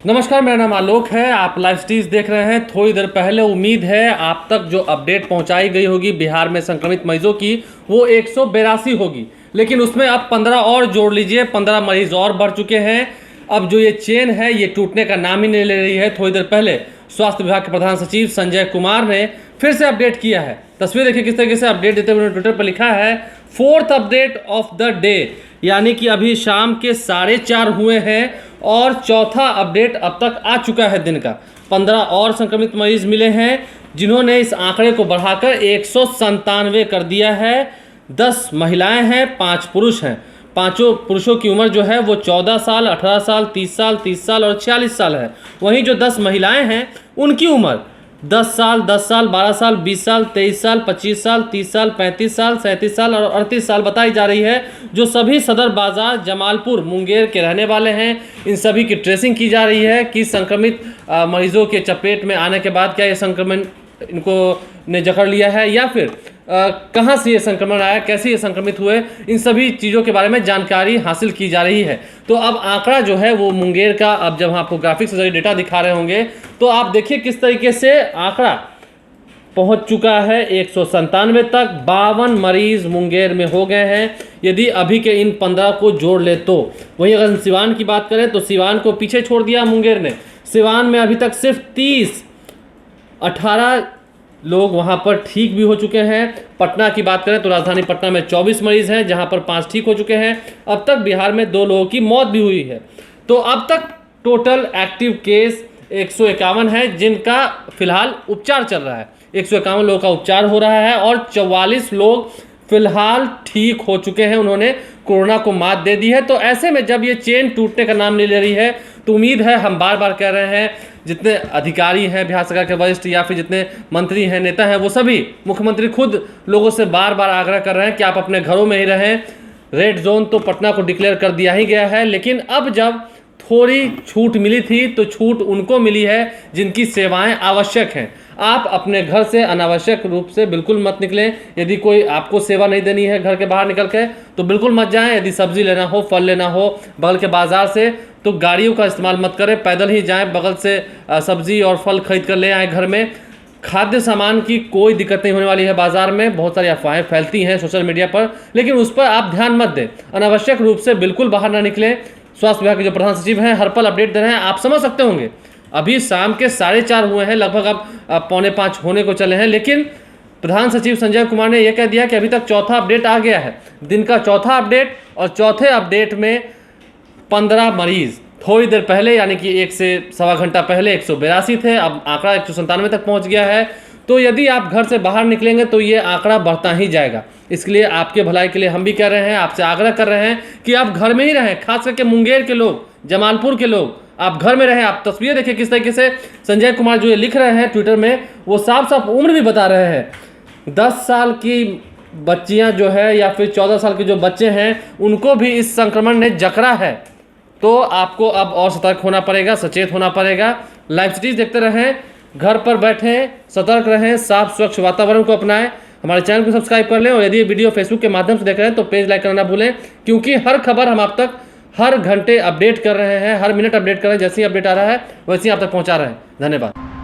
नमस्कार, मेरा नाम आलोक है। आप लाइव स्टीज देख रहे हैं। थोड़ी देर पहले उम्मीद है आप तक जो अपडेट पहुंचाई गई होगी बिहार में संक्रमित मरीजों की वो 182 होगी, लेकिन उसमें अब 15 और जोड़ लीजिए, 15 मरीज और बढ़ चुके हैं। अब जो ये चेन है ये टूटने का नाम ही नहीं ले रही है। थोड़ी देर पहले स्वास्थ्य विभाग के प्रधान सचिव संजय कुमार ने फिर से अपडेट किया है। तस्वीर देखिए किस तरीके से अपडेट देते हुए ट्विटर पर लिखा है 4th update of the day, यानी कि अभी शाम के 4:30 हुए हैं और चौथा अपडेट अब तक आ चुका है दिन का। 15 और संक्रमित मरीज मिले हैं जिन्होंने इस आंकड़े को बढ़ाकर 197 कर दिया है। 10 महिलाएं हैं, 5 पुरुष हैं। पांचों पुरुषों की उम्र जो है वो 14 साल, 18 साल, 30 साल, 30 साल और 46 साल है। वहीं जो 10 महिलाएं हैं उनकी उम्र 10 साल, 12 साल, 20 साल, 23 साल, 25 साल, 30 साल, 35 साल, 37 साल और 38 साल बताई जा रही है, जो सभी सदर बाजार जमालपुर मुंगेर के रहने वाले हैं। इन सभी की ट्रेसिंग की जा रही है कि संक्रमित मरीजों के चपेट में आने के बाद क्या ये संक्रमण इनको ने जकड़ लिया है या फिर कहां से ये संक्रमण आया, कैसे ये संक्रमित हुए, इन सभी चीज़ों के बारे में जानकारी हासिल की जा रही है। तो अब आंकड़ा जो है वो मुंगेर का, अब जब हम आपको ग्राफिक्स से डेटा दिखा रहे होंगे तो आप देखिए किस तरीके से आंकड़ा पहुंच चुका है 197 तक। 52 मरीज मुंगेर में हो गए हैं यदि अभी के इन 15 को जोड़ ले तो। वहीं अगर हम सिवान की बात करें तो सिवान को पीछे छोड़ दिया मुंगेर ने। सिवान में अभी तक सिर्फ 18 लोग वहां पर ठीक भी हो चुके हैं। पटना की बात करें तो राजधानी पटना में 24 मरीज हैं जहां पर 5 ठीक हो चुके हैं। अब तक बिहार में 2 लोगों की मौत भी हुई है। तो अब तक टोटल एक्टिव केस 151 है जिनका फिलहाल उपचार चल रहा है। 151 लोगों का उपचार हो रहा है और 44 लोग फिलहाल ठीक हो चुके हैं, उन्होंने कोरोना को मात दे दी है। तो ऐसे में जब ये चेन टूटने का नाम नहीं ले रही है तो उम्मीद है, हम बार बार कह रहे हैं, जितने अधिकारी हैं बिहार सरकार के वरिष्ठ या फिर जितने मंत्री हैं, नेता हैं, वो सभी, मुख्यमंत्री खुद लोगों से बार बार आग्रह कर रहे हैं कि आप अपने घरों में ही रहें। रेड जोन तो पटना को डिक्लेयर कर दिया ही गया है, लेकिन अब जब थोड़ी छूट मिली थी तो छूट उनको मिली है जिनकी सेवाएं आवश्यक हैं। आप अपने घर से अनावश्यक रूप से बिल्कुल मत निकलें। यदि कोई आपको सेवा नहीं देनी है घर के बाहर निकल के तो बिल्कुल मत जाएं। यदि सब्जी लेना हो, फल लेना हो बगल के बाजार से तो गाड़ियों का इस्तेमाल मत करें, पैदल ही जाएं, बगल से सब्जी और फल खरीद कर ले आएँ घर में। खाद्य सामान की कोई दिक्कत नहीं होने वाली है। बाजार में बहुत सारी अफवाहें फैलती हैं सोशल मीडिया पर, लेकिन उस पर आप ध्यान मत दें। अनावश्यक रूप से बिल्कुल बाहर ना निकलें। स्वास्थ्य विभाग के जो प्रधान सचिव हैं हर पल अपडेट दे रहे हैं। आप समझ सकते होंगे अभी शाम के 4:30 हुए हैं, लगभग अब 4:45 होने को चले हैं, लेकिन प्रधान सचिव संजय कुमार ने यह कह दिया कि अभी तक चौथा अपडेट आ गया है। दिन का चौथा अपडेट, और चौथे अपडेट में 15 मरीज थोड़ी देर पहले यानी कि 1 से सवा घंटा पहले 182 थे, अब आंकड़ा 197 तक पहुंच गया है। तो यदि आप घर से बाहर निकलेंगे तो ये आंकड़ा बढ़ता ही जाएगा। इसके लिए आपके भलाई के लिए हम भी कह रहे हैं, आपसे आग्रह कर रहे हैं कि आप घर में ही रहें। खास करके मुंगेर के लोग, जमालपुर के लोग, आप घर में रहें। आप तस्वीरें देखिए किस तरीके से संजय कुमार जो ये लिख रहे हैं ट्विटर में, वो साफ साफ उम्र भी बता रहे हैं। 10 साल की बच्चियां जो है या फिर 14 साल के जो बच्चे हैं उनको भी इस संक्रमण ने जकड़ा है। तो आपको अब और सतर्क होना पड़ेगा, सचेत होना पड़ेगा। लाइव स्ट्रीम देखते रहें, घर पर बैठें, सतर्क रहें, साफ स्वच्छ वातावरण को अपनाएं। हमारे चैनल को सब्सक्राइब कर लें और यदि ये वीडियो फेसबुक के माध्यम से देख रहे हैं तो पेज लाइक करना ना भूलें, क्योंकि हर खबर हम आप तक हर घंटे अपडेट कर रहे हैं, हर मिनट अपडेट कर रहे हैं। जैसे ही अपडेट आ रहा है वैसे ही आप तक पहुंचा रहे हैं। धन्यवाद।